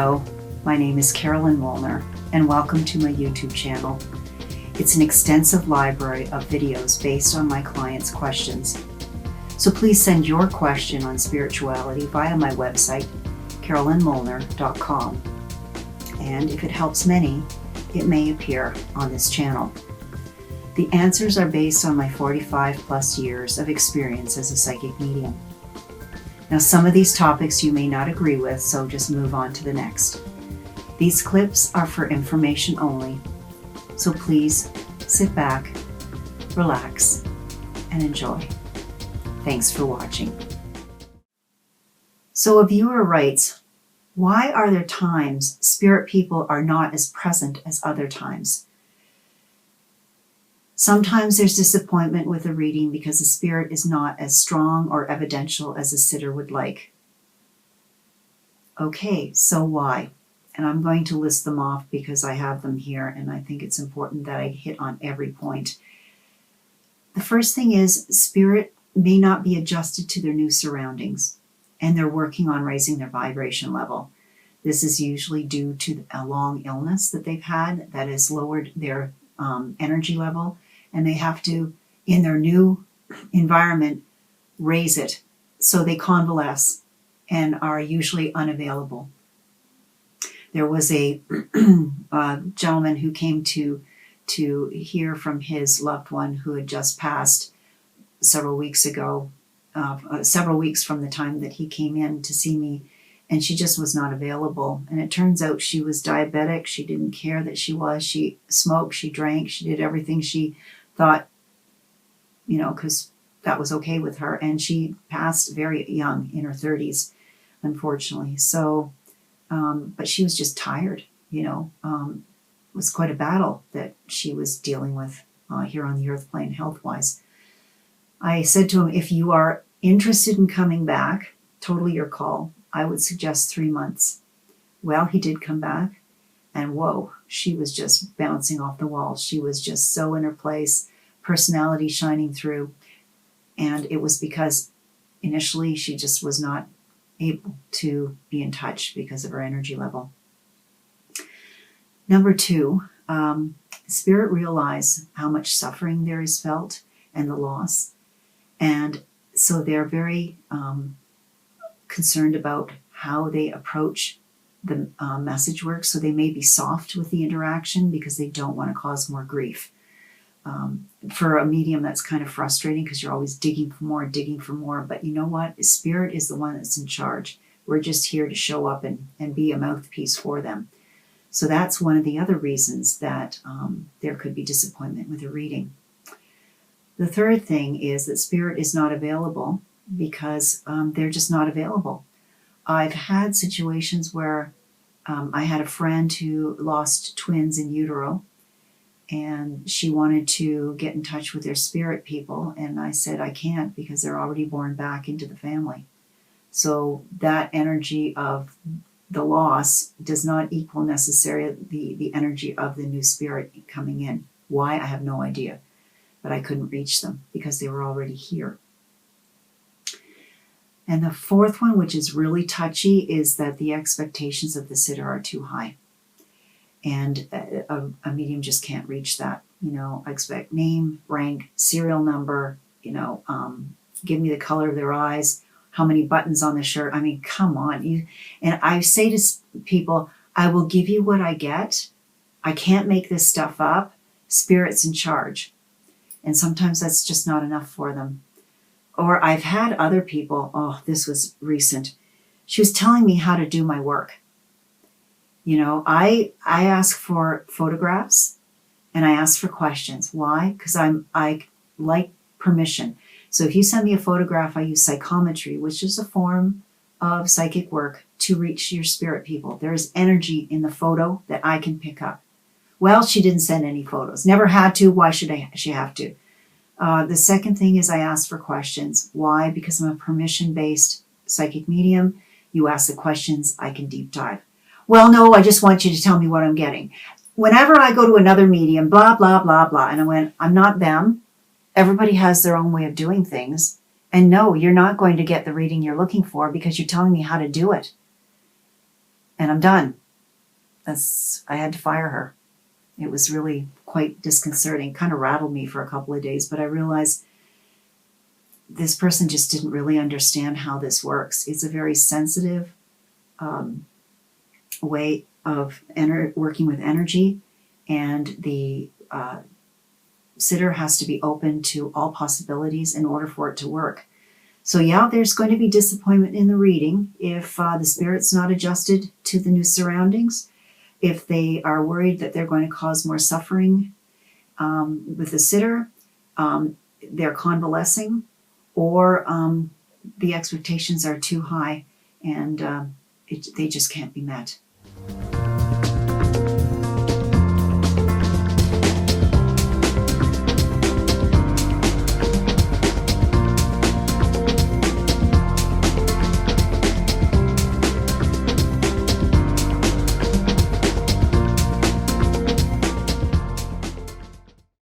Hello, my name is Carolyn Molnar, and welcome to my YouTube channel. It's an extensive library of videos based on my clients' questions. So please send your question on spirituality via my website, carolynmolnar.com. And if it helps many, it may appear on this channel. The answers are based on my 45 plus years of experience as a psychic medium. Now, some of these topics you may not agree with, so just move on to the next. These clips are for information only, so please sit back, relax, and enjoy. Thanks for watching. So a viewer writes, why are there times spirit people are not as present as other times? Sometimes there's disappointment with a reading because the spirit is not as strong or evidential as a sitter would like. Okay, so why? And I'm going to list them off because I have them here and I think it's important that I hit on every point. The first thing is spirit may not be adjusted to their new surroundings and they're working on raising their vibration level. This is usually due to a long illness that they've had that has lowered their energy level, and they have to, in their new environment, raise it. So they convalesce and are usually unavailable. There was a gentleman who came to hear from his loved one who had just passed several weeks ago, several weeks from the time that he came in to see me, and she just was not available. And it turns out she was diabetic. She didn't care that she was. She smoked, she drank, she did everything she thought, because that was okay with her. And she passed very young, in her 30s, unfortunately. So, but she was just tired, it was quite a battle that she was dealing with here on the earth plane health-wise. I said to him, if you are interested in coming back, totally your call. I would suggest 3 months. Well, he did come back, and whoa, she was just bouncing off the walls. She was just so in her place, personality shining through. And it was because initially she just was not able to be in touch because of her energy level. Number 2, spirit realize how much suffering there is felt and the loss. And so they're very concerned about how they approach the message work. So they may be soft with the interaction because they don't want to cause more grief. For a medium, that's kind of frustrating because you're always digging for more. But you know what? Spirit is the one that's in charge. We're just here to show up and be a mouthpiece for them. So that's one of the other reasons that there could be disappointment with a reading. The third thing is that spirit is not available because they're just not available. I've had situations where I had a friend who lost twins in utero, and she wanted to get in touch with their spirit people, and I said I can't because they're already born back into the family. So that energy of the loss does not equal necessarily the energy of the new spirit coming in. Why? I have no idea. But I couldn't reach them because they were already here. And the fourth one, which is really touchy, is that the expectations of the sitter are too high. And a medium just can't reach that. I expect name, rank, serial number, give me the color of their eyes, how many buttons on the shirt. I mean, come on. And I say to people, I will give you what I get. I can't make this stuff up. Spirit's in charge. And sometimes that's just not enough for them. Or I've had other people, this was recent. She was telling me how to do my work. I ask for photographs and I ask for questions. Why? Because I like permission. So if you send me a photograph, I use psychometry, which is a form of psychic work to reach your spirit people. There is energy in the photo that I can pick up. Well, she didn't send any photos. Never had to. Why should she have to? The second thing is I ask for questions. Why? Because I'm a permission-based psychic medium. You ask the questions, I can deep dive. Well, no, I just want you to tell me what I'm getting. Whenever I go to another medium, blah, blah, blah, blah, and I went, I'm not them. Everybody has their own way of doing things. And no, you're not going to get the reading you're looking for because you're telling me how to do it. and I'm done. I had to fire her. It was really quite disconcerting, kind of rattled me for a couple of days, but I realized this person just didn't really understand how this works. It's a very sensitive way of working with energy, and the sitter has to be open to all possibilities in order for it to work. So yeah, there's going to be disappointment in the reading if the spirit's not adjusted to the new surroundings, if they are worried that they're going to cause more suffering with the sitter, they're convalescing, or the expectations are too high and they just can't be met.